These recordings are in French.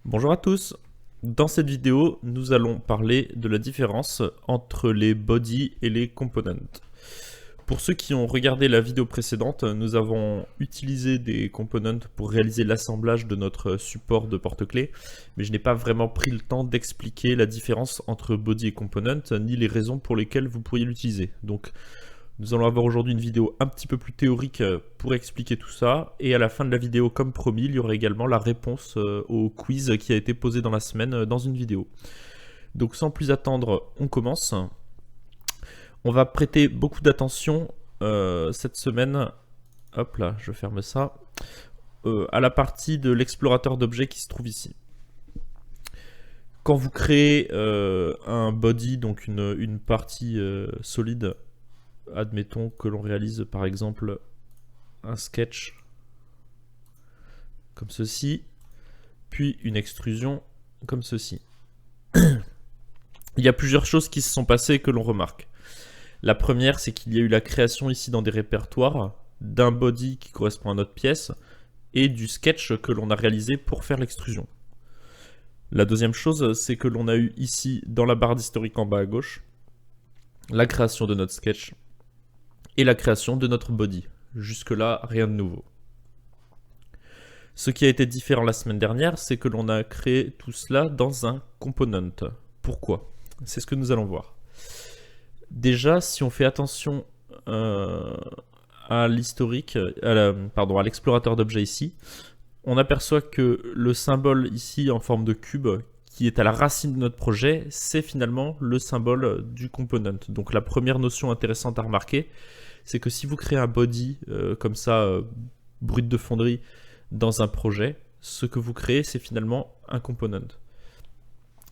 Bonjour à tous. Dans cette vidéo, nous allons parler de la différence entre les bodies et les components. Pour ceux qui ont regardé la vidéo précédente, nous avons utilisé des components pour réaliser l'assemblage de notre support de porte-clés, mais je n'ai pas vraiment pris le temps d'expliquer la différence entre body et component, ni les raisons pour lesquelles vous pourriez l'utiliser. Donc, nous allons avoir aujourd'hui une vidéo un petit peu plus théorique pour expliquer tout ça. Et à la fin de la vidéo, comme promis, il y aura également la réponse au quiz qui a été posé dans la semaine dans une vidéo. Donc sans plus attendre, on commence. On va prêter beaucoup d'attention cette semaine. Hop là, je ferme ça. À la partie de l'explorateur d'objets qui se trouve ici. Quand vous créez un body, donc une partie solide, admettons que l'on réalise par exemple un sketch comme ceci, puis une extrusion comme ceci. Il y a plusieurs choses qui se sont passées que l'on remarque. La première, c'est qu'il y a eu la création ici dans des répertoires d'un body qui correspond à notre pièce et du sketch que l'on a réalisé pour faire l'extrusion. La deuxième chose, c'est que l'on a eu ici dans la barre d'historique en bas à gauche la création de notre sketch et la création de notre body. Jusque-là, rien de nouveau. Ce qui a été différent la semaine dernière, c'est que l'on a créé tout cela dans un component. Pourquoi? C'est ce que nous allons voir. Déjà, si on fait attention à l'historique, à l'explorateur d'objets ici, on aperçoit que le symbole ici en forme de cube, qui est à la racine de notre projet, c'est finalement le symbole du component. Donc la première notion intéressante à remarquer, c'est que si vous créez un body comme ça, brut de fonderie, dans un projet, ce que vous créez, c'est finalement un component.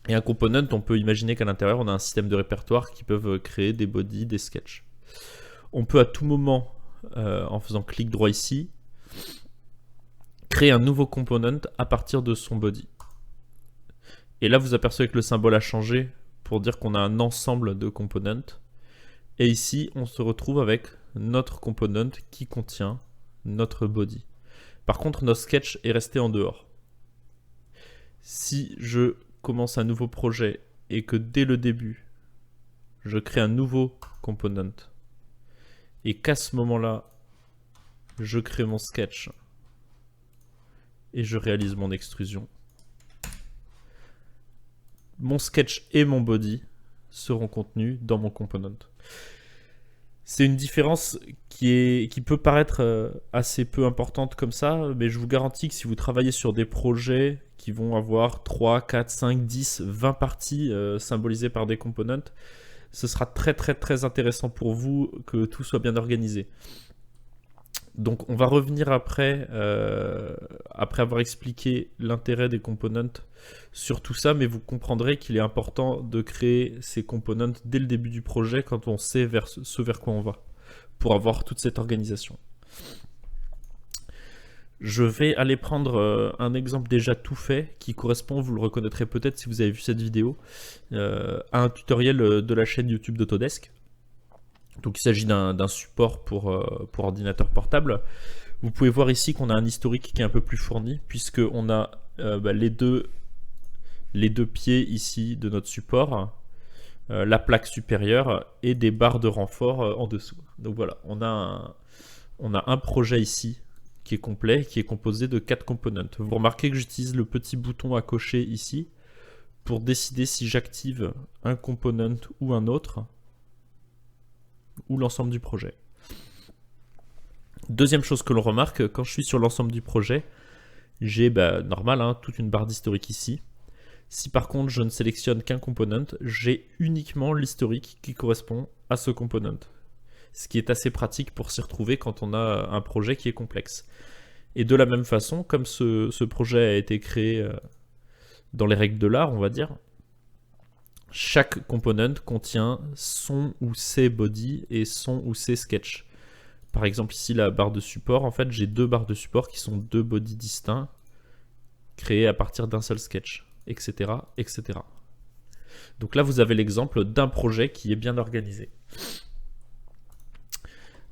Et un component, on peut imaginer qu'à l'intérieur, on a un système de répertoire qui peuvent créer des bodies, des sketchs. On peut à tout moment, en faisant clic droit ici, créer un nouveau component à partir de son body. Et là, vous apercevez que le symbole a changé pour dire qu'on a un ensemble de components. Et ici, on se retrouve avec notre component qui contient notre body. Par contre, notre sketch est resté en dehors. Si je commence un nouveau projet et que dès le début, je crée un nouveau component et qu'à ce moment-là, je crée mon sketch et je réalise mon extrusion, mon sketch et mon body seront contenus dans mon component. C'est une différence qui peut paraître assez peu importante comme ça, mais je vous garantis que si vous travaillez sur des projets qui vont avoir 3, 4, 5, 10, 20 parties symbolisées par des components, ce sera très intéressant pour vous que tout soit bien organisé. Donc on va revenir après avoir expliqué l'intérêt des components sur tout ça, mais vous comprendrez qu'il est important de créer ces components dès le début du projet quand on sait ce vers quoi on va, pour avoir toute cette organisation. Je vais aller prendre un exemple déjà tout fait qui correspond, vous le reconnaîtrez peut-être si vous avez vu cette vidéo, à un tutoriel de la chaîne YouTube d'Autodesk. Donc il s'agit d'un support pour ordinateur portable. Vous pouvez voir ici qu'on a un historique qui est un peu plus fourni, puisqu'on a les deux pieds ici de notre support, la plaque supérieure et des barres de renfort en dessous. Donc voilà, on a un projet ici qui est complet, qui est composé de 4 components. Vous remarquez que j'utilise le petit bouton à cocher ici pour décider si j'active un component ou un autre, ou l'ensemble du projet. Deuxième chose que l'on remarque, quand je suis sur l'ensemble du projet, j'ai normal, toute une barre d'historique ici. Si par contre je ne sélectionne qu'un component, j'ai uniquement l'historique qui correspond à ce component. Ce qui est assez pratique pour s'y retrouver quand on a un projet qui est complexe. Et de la même façon, comme ce projet a été créé dans les règles de l'art, on va dire, chaque component contient son ou ses bodies et son ou ses sketchs. Par exemple ici la barre de support, en fait j'ai 2 barres de support qui sont 2 bodies distincts créés à partir d'un seul sketch, etc. etc. Donc là vous avez l'exemple d'un projet qui est bien organisé.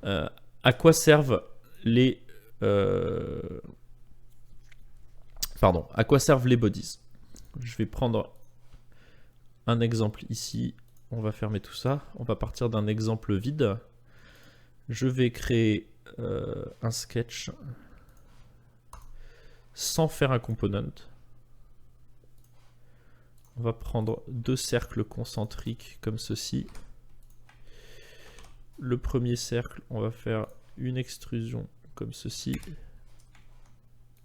À quoi servent les bodies? Je vais prendre un exemple ici. On va fermer tout ça. On va partir d'un exemple vide. Je vais créer un sketch sans faire un component. On va prendre deux cercles concentriques comme ceci. Le premier cercle, on va faire une extrusion comme ceci.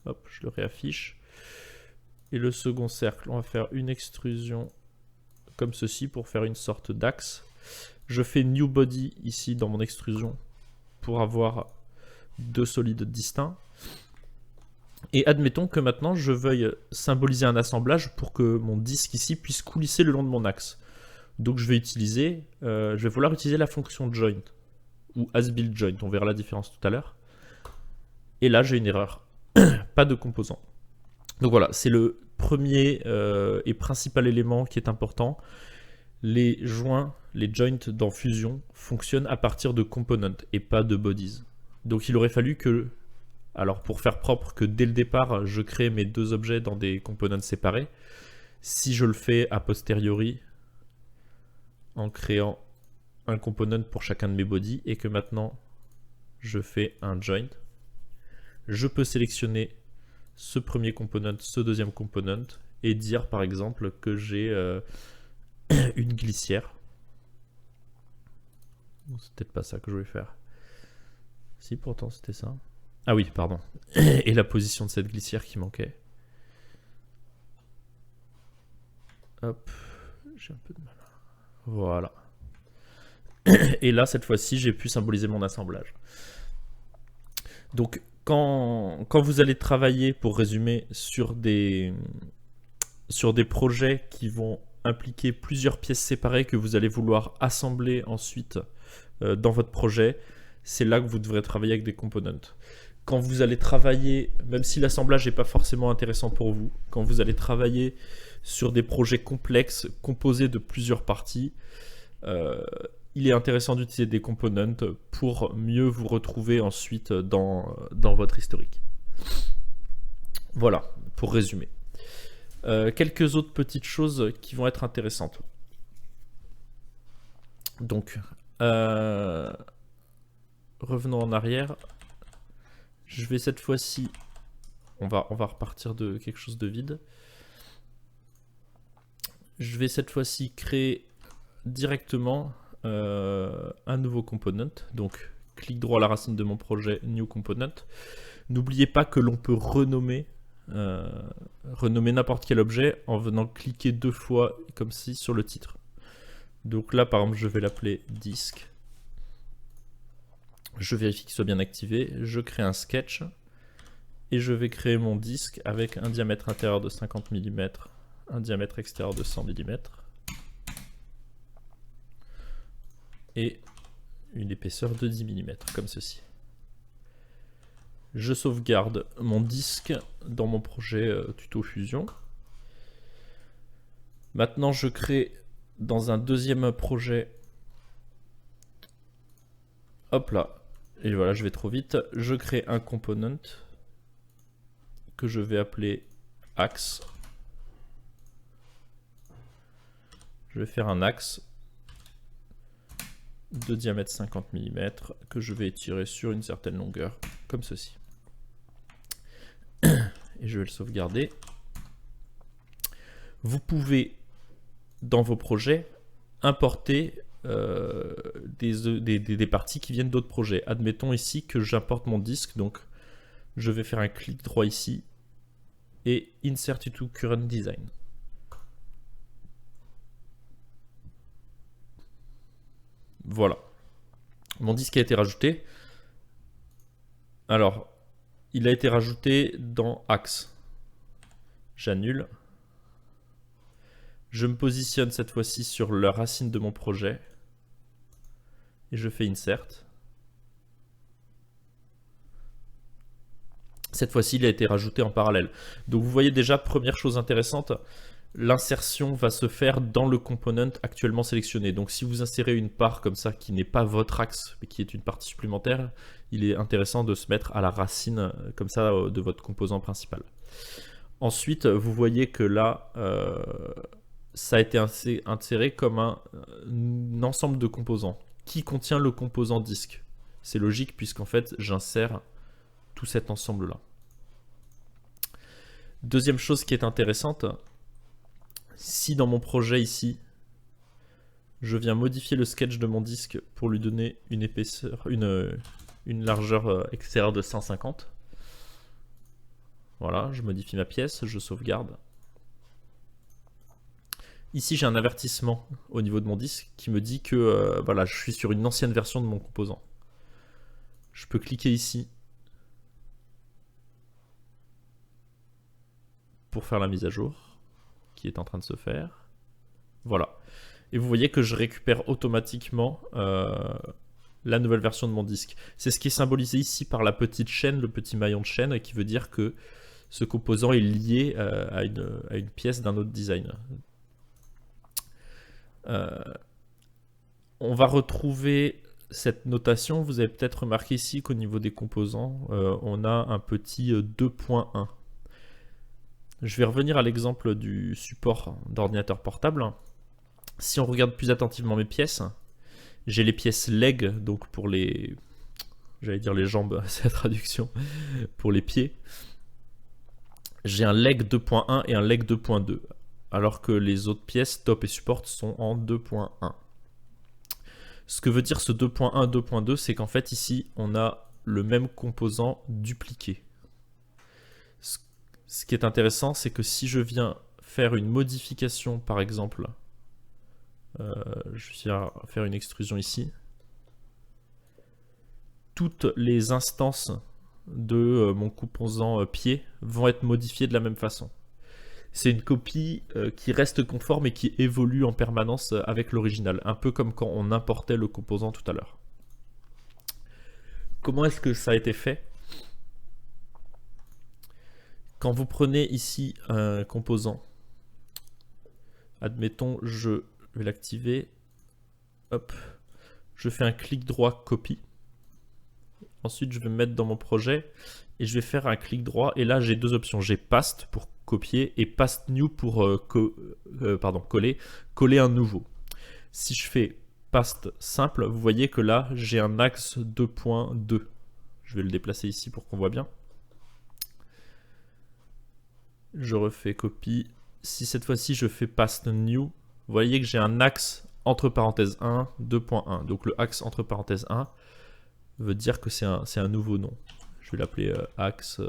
Hop, je le réaffiche. Et le second cercle, on va faire une extrusion comme ceci pour faire une sorte d'axe. Je fais New Body ici dans mon extrusion pour avoir deux solides distincts. Et admettons que maintenant je veuille symboliser un assemblage pour que mon disque ici puisse coulisser le long de mon axe. Donc je vais vouloir utiliser la fonction joint ou asBuildJoint, on verra la différence tout à l'heure. Et là j'ai une erreur, pas de composant. Donc voilà, c'est le premier et principal élément qui est important. Les joints, les joints dans Fusion fonctionnent à partir de components et pas de bodies. Donc il aurait fallu que, alors pour faire propre, que dès le départ je crée mes deux objets dans des components séparés. Si je le fais a posteriori en créant un component pour chacun de mes bodies et que maintenant je fais un joint, je peux sélectionner ce premier component, ce deuxième component et dire par exemple que j'ai une glissière. C'est peut-être pas ça que je voulais faire. Si, pourtant c'était ça. Ah oui, pardon. Et la position de cette glissière qui manquait. Hop, j'ai un peu de mal. Voilà. Et là, cette fois-ci, j'ai pu symboliser mon assemblage. Donc, quand vous allez travailler, pour résumer, sur des projets qui vont impliquer plusieurs pièces séparées que vous allez vouloir assembler ensuite dans votre projet, c'est là que vous devrez travailler avec des components. Quand vous allez travailler, même si l'assemblage n'est pas forcément intéressant pour vous, quand vous allez travailler sur des projets complexes composés de plusieurs parties, il est intéressant d'utiliser des components pour mieux vous retrouver ensuite dans votre historique. Voilà, pour résumer. Quelques autres petites choses qui vont être intéressantes. Donc, revenons en arrière. Je vais cette fois-ci, on va repartir de quelque chose de vide. Je vais cette fois-ci créer directement un nouveau component. Donc, clic droit à la racine de mon projet, New Component. N'oubliez pas que l'on peut renommer n'importe quel objet en venant cliquer deux fois comme ci sur le titre. Donc là, par exemple, je vais l'appeler disque. Je vérifie qu'il soit bien activé. Je crée un sketch et je vais créer mon disque avec un diamètre intérieur de 50 mm, un diamètre extérieur de 100 mm et une épaisseur de 10 mm, comme ceci. Je sauvegarde mon disque dans mon projet Tuto Fusion. Maintenant, je crée dans un deuxième projet. Hop là. Et voilà, je vais trop vite. Je crée un component que je vais appeler axe. Je vais faire un axe de diamètre 50 mm que je vais étirer sur une certaine longueur, comme ceci. Et je vais le sauvegarder. Vous pouvez, dans vos projets, importer des parties qui viennent d'autres projets. Admettons ici que j'importe mon disque, donc je vais faire un clic droit ici et Insert to Current Design. Voilà. Mon disque a été rajouté. Alors, il a été rajouté dans Axe. J'annule. Je me positionne cette fois-ci sur la racine de mon projet. Et je fais Insert. Cette fois-ci, il a été rajouté en parallèle. Donc vous voyez déjà, première chose intéressante, l'insertion va se faire dans le component actuellement sélectionné. Donc si vous insérez une part comme ça qui n'est pas votre axe, mais qui est une partie supplémentaire, il est intéressant de se mettre à la racine comme ça de votre composant principal. Ensuite, vous voyez que là, ça a été inséré comme un ensemble de composants qui contient le composant disque. C'est logique puisqu'en fait, j'insère tout cet ensemble-là. Deuxième chose qui est intéressante, si dans mon projet ici, je viens modifier le sketch de mon disque pour lui donner une épaisseur, une largeur extérieure de 150. Voilà, je modifie ma pièce, je sauvegarde. Ici, j'ai un avertissement au niveau de mon disque qui me dit que voilà, je suis sur une ancienne version de mon composant. Je peux cliquer ici pour faire la mise à jour qui est en train de se faire. Voilà. Et vous voyez que je récupère automatiquement la nouvelle version de mon disque. C'est ce qui est symbolisé ici par la petite chaîne, le petit maillon de chaîne, qui veut dire que ce composant est lié à une pièce d'un autre design. On va retrouver cette notation. Vous avez peut-être remarqué ici qu'au niveau des composants, on a un petit 2.1. Je vais revenir à l'exemple du support d'ordinateur portable. Si on regarde plus attentivement mes pièces, j'ai les pièces leg, donc pour les... J'allais dire les jambes, c'est la traduction, pour les pieds. J'ai un leg 2.1 et un leg 2.2, alors que les autres pièces, top et support, sont en 2.1. Ce que veut dire ce 2.1, 2.2, c'est qu'en fait ici, on a le même composant dupliqué. Ce qui est intéressant, c'est que si je viens faire une modification, par exemple, je viens faire une extrusion ici, toutes les instances de mon composant pied vont être modifiées de la même façon. C'est une copie qui reste conforme et qui évolue en permanence avec l'original, un peu comme quand on importait le composant tout à l'heure. Comment est-ce que ça a été fait ? Quand vous prenez ici un composant, admettons, je vais l'activer, hop, je fais un clic droit copie. Ensuite, je vais me mettre dans mon projet et je vais faire un clic droit. Et là, j'ai deux options. J'ai paste pour copier et paste new pour coller un nouveau. Si je fais paste simple, vous voyez que là, j'ai un axe 2.2. Je vais le déplacer ici pour qu'on voit bien. Je refais copie. Si cette fois-ci, je fais paste new, vous voyez que j'ai un axe entre parenthèses 1, 2.1. Donc le axe entre parenthèses 1 veut dire que c'est un nouveau nom. Je vais l'appeler axe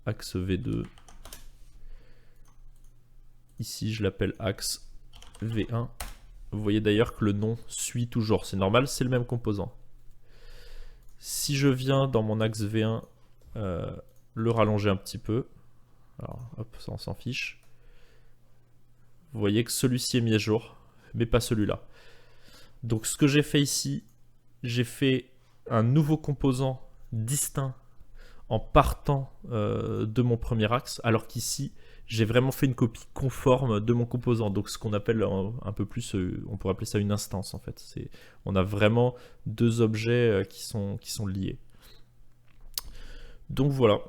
V2. Ici, je l'appelle axe V1. Vous voyez d'ailleurs que le nom suit toujours. C'est normal, c'est le même composant. Si je viens dans mon axe V1, le rallonger un petit peu. Alors, hop, ça on s'en fiche. Vous voyez que celui-ci est mis à jour, mais pas celui-là. Donc ce que j'ai fait ici, j'ai fait un nouveau composant distinct en partant de mon premier axe, alors qu'ici, j'ai vraiment fait une copie conforme de mon composant. Donc ce qu'on appelle un peu plus, on pourrait appeler ça une instance en fait. On a vraiment deux objets qui sont liés. Donc voilà,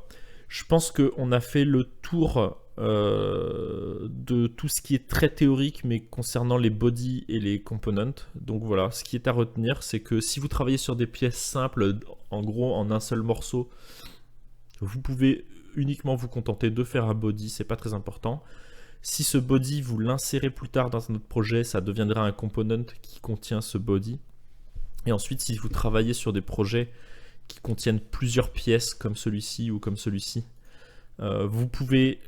je pense qu'on a fait le tour de tout ce qui est très théorique, mais concernant les bodies et les components. Donc voilà, ce qui est à retenir, c'est que si vous travaillez sur des pièces simples, en gros en un seul morceau, vous pouvez uniquement vous contenter de faire un body, c'est pas très important. Si ce body, vous l'insérez plus tard dans un autre projet, ça deviendra un component qui contient ce body. Et ensuite, si vous travaillez sur des projets qui contiennent plusieurs pièces, comme celui-ci ou comme celui-ci, vous pouvez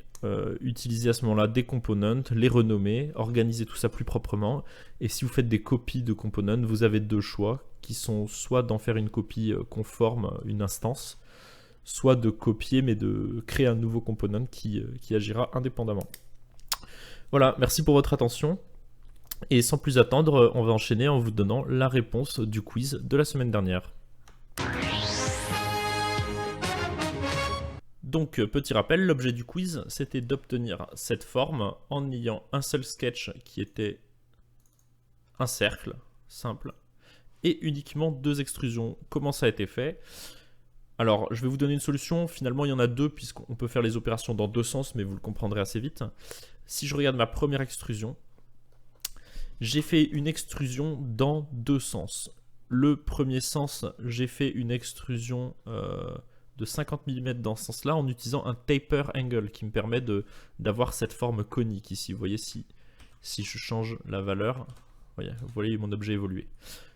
utiliser à ce moment-là des components, les renommer, organiser tout ça plus proprement. Et si vous faites des copies de components, vous avez deux choix, qui sont soit d'en faire une copie conforme, une instance, soit de copier mais de créer un nouveau component qui agira indépendamment. Voilà, merci pour votre attention. Et sans plus attendre, on va enchaîner en vous donnant la réponse du quiz de la semaine dernière. Donc, petit rappel, l'objet du quiz, c'était d'obtenir cette forme en ayant un seul sketch qui était un cercle simple et uniquement deux extrusions. Comment ça a été fait ? Alors, je vais vous donner une solution. Finalement, il y en a deux, puisqu'on peut faire les opérations dans deux sens, mais vous le comprendrez assez vite. Si je regarde ma première extrusion, j'ai fait une extrusion dans deux sens. Le premier sens, j'ai fait une extrusion de 50 mm dans ce sens-là en utilisant un taper angle qui me permet d'avoir cette forme conique ici. Vous voyez, si je change la valeur, vous voyez mon objet évoluer.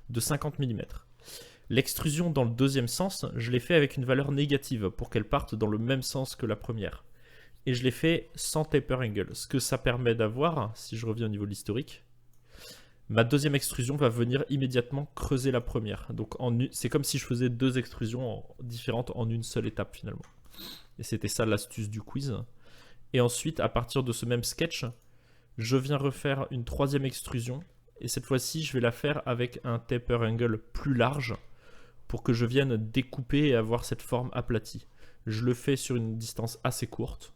De 50 mm. L'extrusion dans le deuxième sens, je l'ai fait avec une valeur négative pour qu'elle parte dans le même sens que la première. Et je l'ai fait sans taper angle. Ce que ça permet d'avoir, si je reviens au niveau de l'historique, ma deuxième extrusion va venir immédiatement creuser la première. Donc c'est comme si je faisais deux extrusions différentes en une seule étape finalement. Et c'était ça l'astuce du quiz. Et ensuite, à partir de ce même sketch, je viens refaire une troisième extrusion. Et cette fois-ci, je vais la faire avec un taper angle plus large pour que je vienne découper et avoir cette forme aplatie. Je le fais sur une distance assez courte.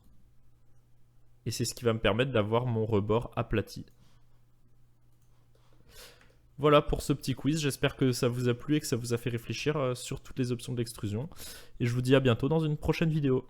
Et c'est ce qui va me permettre d'avoir mon rebord aplati. Voilà pour ce petit quiz, j'espère que ça vous a plu et que ça vous a fait réfléchir sur toutes les options d'extrusion. Et je vous dis à bientôt dans une prochaine vidéo.